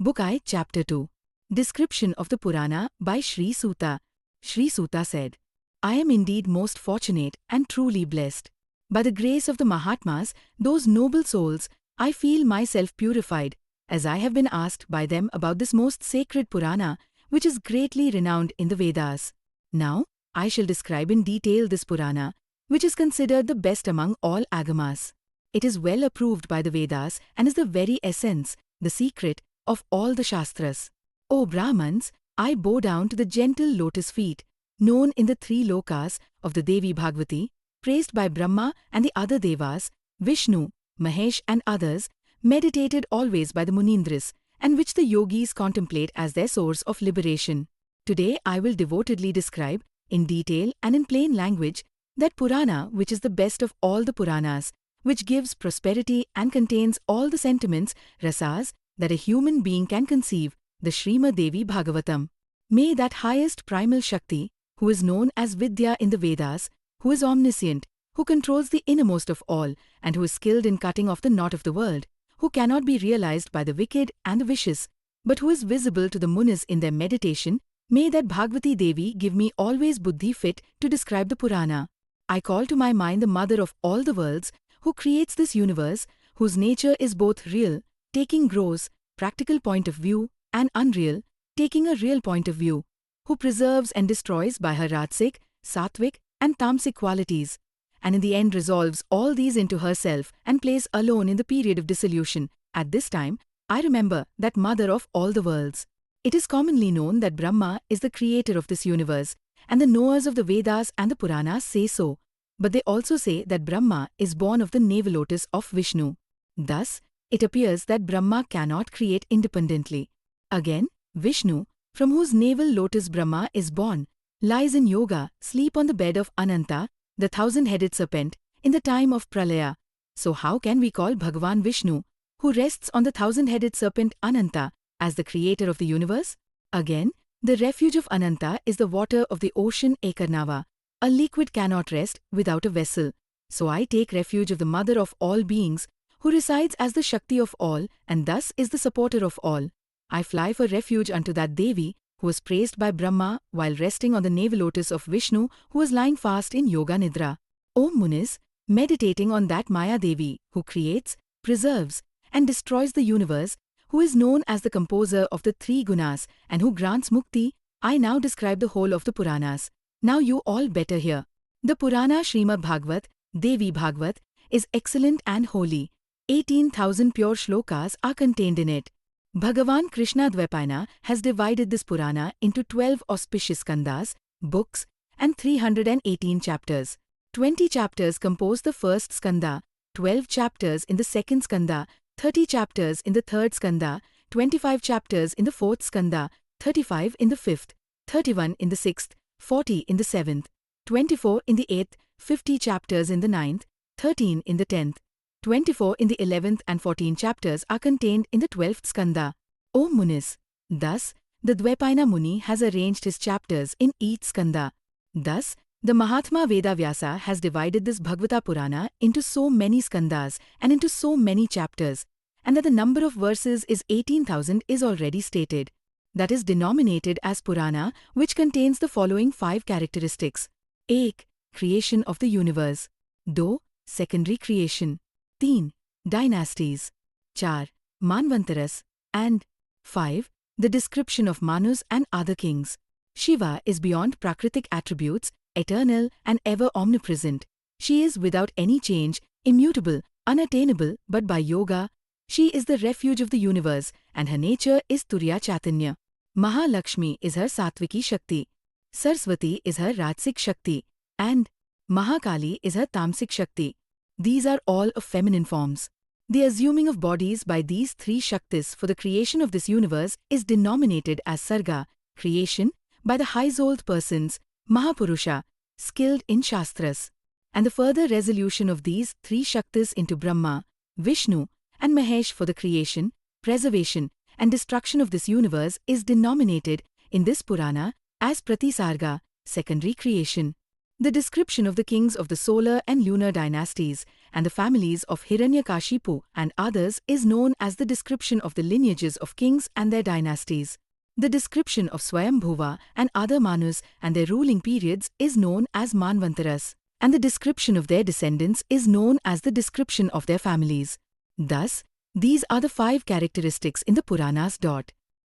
Book I, Chapter 2. Description of the Purana by Sri Suta. Sri Suta said, I am indeed most fortunate and truly blessed. By the grace of the Mahatmas, those noble souls, I feel myself purified, as I have been asked by them about this most sacred Purana, which is greatly renowned in the Vedas. Now, I shall describe in detail this Purana, which is considered the best among all Agamas. It is well approved by the Vedas and is the very essence, the secret, of all the Shastras. O Brahmans, I bow down to the gentle lotus feet, known in the three lokas of the Devi Bhagavati, praised by Brahma and the other Devas, Vishnu, Mahesh and others, meditated always by the Munindras, and which the yogis contemplate as their source of liberation. Today I will devotedly describe, in detail and in plain language, that Purana which is the best of all the Puranas, which gives prosperity and contains all the sentiments, rasas, that a human being can conceive, the Srimad Devi Bhagavatam. May that highest primal Shakti, who is known as Vidya in the Vedas, who is omniscient, who controls the innermost of all, and who is skilled in cutting off the knot of the world, who cannot be realized by the wicked and the vicious, but who is visible to the Munis in their meditation, may that Bhagavati Devi give me always buddhi fit to describe the Purana. I call to my mind the mother of all the worlds, who creates this universe, whose nature is both real, taking gross, practical point of view, and unreal, taking a real point of view, who preserves and destroys by her Rajasic, Sattvic, and Tamasic qualities, and in the end resolves all these into herself and plays alone in the period of dissolution. At this time, I remember that mother of all the worlds. It is commonly known that Brahma is the creator of this universe, and the knowers of the Vedas and the Puranas say so, but they also say that Brahma is born of the navel lotus of Vishnu. Thus, it appears that Brahma cannot create independently. Again, Vishnu, from whose navel lotus Brahma is born, lies in yoga, sleep on the bed of Ananta, the thousand-headed serpent, in the time of Pralaya. So how can we call Bhagavan Vishnu, who rests on the thousand-headed serpent Ananta, as the creator of the universe? Again, the refuge of Ananta is the water of the ocean Ekarnava. A liquid cannot rest without a vessel. So I take refuge of the mother of all beings, who resides as the Shakti of all, and thus is the supporter of all. I fly for refuge unto that Devi, who was praised by Brahma while resting on the navel lotus of Vishnu, who was lying fast in Yoga Nidra. O Munis, meditating on that Maya Devi, who creates, preserves, and destroys the universe, who is known as the composer of the three gunas, and who grants mukti, I now describe the whole of the Puranas. Now you all better hear. The Purana Srimad Bhagavat, Devi Bhagavat, is excellent and holy. 18,000 pure shlokas are contained in it. Bhagavan Krishna Dvaipayana has divided this Purana into 12 auspicious Skandhas, books, and 318 chapters. 20 chapters compose the first Skandha, 12 chapters in the second Skandha, 30 chapters in the third Skandha, 25 chapters in the fourth Skandha, 35 in the fifth, 31 in the sixth, 40 in the seventh, 24 in the eighth, 50 chapters in the ninth, 13 in the 10th, 24 in the 11th and 14 chapters are contained in the 12th Skandha. O Munis! Thus, the Dvaipayana Muni has arranged his chapters in each Skandha. Thus, the Mahatma Vedavyasa has divided this Bhagavata Purana into so many Skandhas and into so many chapters, and that the number of verses is 18,000 is already stated. That is denominated as Purana, which contains the following 5 characteristics. 1. Creation of the universe. 2. Secondary creation. 3. Dynasties. 4. Manvantaras. And 5. The description of Manus and other kings. Shiva is beyond Prakritic attributes, eternal and ever omnipresent. She is without any change, immutable, unattainable, but by yoga. She is the refuge of the universe, and her nature is Turiya Chaitanya. Lakshmi is her Sattviki Shakti. Sarasvati is her Rajasic Shakti. And Kali is her Tamasic Shakti. These are all of feminine forms. The assuming of bodies by these 3 Shaktis for the creation of this universe is denominated as Sarga, creation, by the high-souled persons, Mahapurusha, skilled in Shastras. And the further resolution of these 3 Shaktis into Brahma, Vishnu, and Mahesh for the creation, preservation, and destruction of this universe is denominated in this Purana as Pratisarga, secondary creation. The description of the kings of the solar and lunar dynasties and the families of Hiranyakashipu and others is known as the description of the lineages of kings and their dynasties. The description of Swayambhuva and other Manus and their ruling periods is known as Manvantaras, and the description of their descendants is known as the description of their families. Thus, these are the 5 characteristics in the Puranas.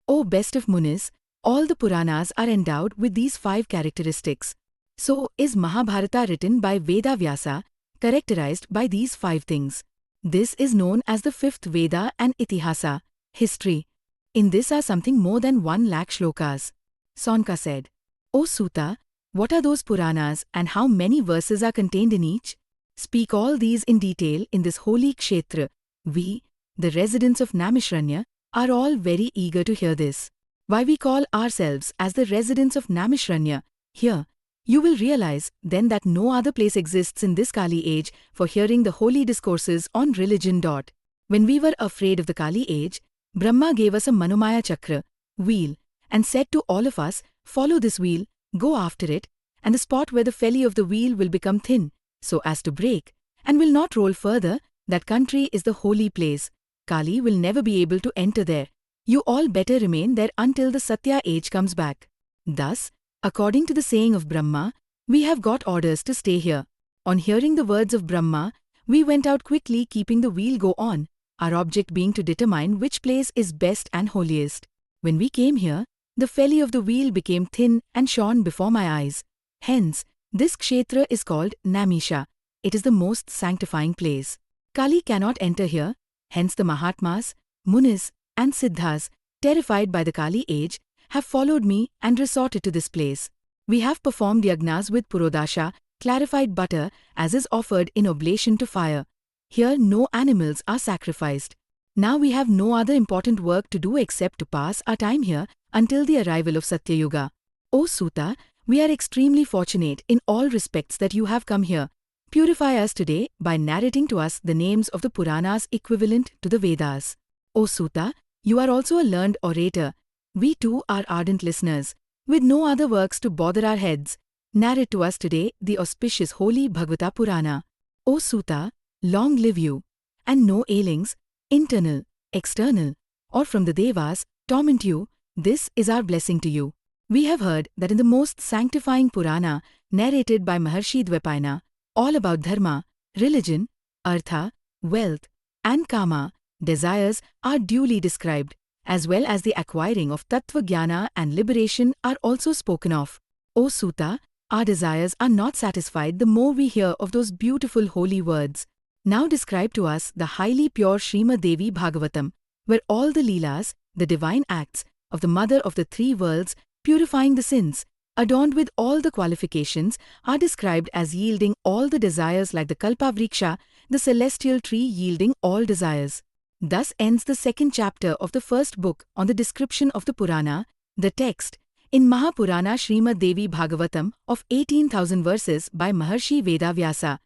O best of Munis, all the Puranas are endowed with these 5 characteristics. So is Mahabharata, written by Veda Vyasa, characterized by these 5 things. This is known as the 5th Veda and Itihasa, history. In this are something more than 1 lakh shlokas. Sonka said, O Suta, what are those Puranas and how many verses are contained in each? Speak all these in detail in this holy kshetra. We, the residents of Naimisharanya, are all very eager to hear this. Why we call ourselves as the residents of Naimisharanya, here, you will realize then that no other place exists in this Kali age for hearing the holy discourses on religion. When we were afraid of the Kali age, Brahma gave us a Manomaya Chakra, wheel, and said to all of us, follow this wheel, go after it, and the spot where the felly of the wheel will become thin, so as to break, and will not roll further, that country is the holy place. Kali will never be able to enter there. You all better remain there until the Satya age comes back. Thus, according to the saying of Brahma, we have got orders to stay here. On hearing the words of Brahma, we went out quickly, keeping the wheel go on, our object being to determine which place is best and holiest. When we came here, the felly of the wheel became thin and shone before my eyes. Hence, this kshetra is called Naimisha. It is the most sanctifying place. Kali cannot enter here, hence the Mahatmas, Munis, and Siddhas, terrified by the Kali age, have followed me and resorted to this place. We have performed yagnas with purodasha, clarified butter, as is offered in oblation to fire. Here no animals are sacrificed. Now we have no other important work to do except to pass our time here until the arrival of Satya Yuga. O Suta, we are extremely fortunate in all respects that you have come here. Purify us today by narrating to us the names of the Puranas equivalent to the Vedas. O Suta, you are also a learned orator. We too are ardent listeners. With no other works to bother our heads, narrate to us today the auspicious holy Bhagavata Purana. O Suta, long live you, and no ailings, internal, external, or from the Devas, torment you. This is our blessing to you. We have heard that in the most sanctifying Purana, narrated by Maharshi Dvapayana, all about Dharma, religion, Artha, wealth, and Kama, desires, are duly described, as well as the acquiring of Tattva Jnana and liberation are also spoken of. O Suta, our desires are not satisfied the more we hear of those beautiful holy words. Now describe to us the highly pure Srimad Devi Bhagavatam, where all the Leelas, the divine acts, of the Mother of the 3 worlds, purifying the sins, adorned with all the qualifications, are described as yielding all the desires like the Kalpa Vriksha, the celestial tree yielding all desires. Thus ends the 2nd chapter of the 1st book on the description of the Purana, the text, in Mahapurana Srimad Devi Bhagavatam of 18,000 verses by Maharshi Veda Vyasa.